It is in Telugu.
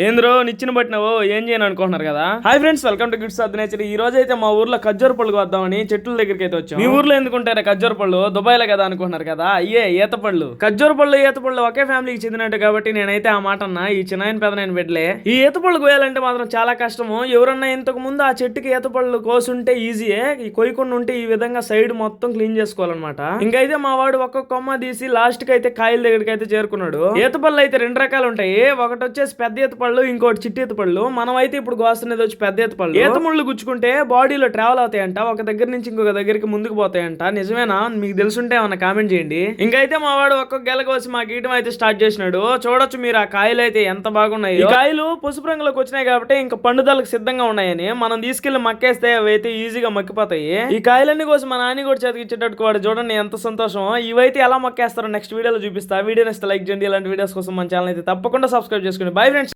ఏంద్రో నిచ్చిన పట్టినావు ఏం చేయను అనుకుంటున్నారు కదా. Hi friends, welcome to gifts of the nature. ఈ రోజు అయితే మా ఊర్లో ఖర్జూర పళ్ళు వద్దామని చెట్ల దగ్గరికి అయితే వచ్చాం. మీ ఊర్లో ఎందుకుంటారా ఖర్జూర పళ్ళు? దుబాయ్లో కదా అనుకుంటున్నారు కదా. అయ్యే ఈత పళ్ళు. ఖర్జూర పళ్ళు ఈత పళ్ళు ఒకే ఫ్యామిలీకి చెందినట్టు కాబట్టి నేనైతే ఆ మాట అన్నా. ఈ చిన్న పెదనాయన బిడ్డలే. ఈ ఈత పళ్ళు కోయాలంటే మాత్రం చాలా కష్టము. ఎవరన్నా ఇంతకు ముందు ఆ చెట్టుకి ఈత పళ్ళు కోసుంటే ఈజీయే. ఈ కొయ్యకుండా ఉంటే ఈ విధంగా సైడ్ మొత్తం క్లీన్ చేసుకోవాలన్నమాట. ఇంకైతే మా వాడు ఒక్కొక్క కొమ్మ తీసి లాస్ట్ కి అయితే కాయల దగ్గరికి అయితే చేరుకున్నాడు. ఈత పళ్ళు అయితే రెండు రకాలు ఉంటాయి. ఒకటి వచ్చేసి పెద్ద ఈత పళ్ళు, ఇంకోటి చిట్టి ఈత పళ్ళు. మనం అయితే ఇప్పుడు కోస్తున్నది వచ్చి పెద్ద ఈత పళ్ళు. ఈత ముళ్ళు గుచ్చుకుంటే బాడీలో ట్రావెల్ అవుతాయంట, ఒక దగ్గర నుంచి ఇంకొక దగ్గరికి ముందుకు పోతాయంట. నిజమేనా? మీకు తెలుసుంటే ఏమన్నా కామెంట్ చేయండి. ఇంకైతే మా వాడు ఒక్కొక్క గెల కోసి మా గీయటం అయితే స్టార్ట్ చేసినాడు. చూడొచ్చు మీరు ఆ కాయలు అయితే ఎంత బాగున్నాయి. ఈ కాయలు పసుపు రంగులోకి వచ్చినాయి కాబట్టి ఇంకా పండుదలకు సిద్ధంగా ఉన్నాయని మనం తీసుకెళ్లి మక్కేస్తే అవి అయితే ఈజీగా మక్కిపోతాయి. ఈ కాయలన్నీ కోసం మా నాని కూడా చదివించేటట్టు వాడు చూడండి ఎంత సంతోషం. ఇవైతే ఎలా మక్కేస్తారో నెక్స్ట్ వీడియోలో చూపిస్తా. వీడియో నెక్స్ట్ లైక్ చేయండి. ఇలాంటి వీడియోస్ కోసం మన ఛానల్ అయితే తప్పకుండా సబ్స్క్రైబ్ చేసుకోండి. Bye friends.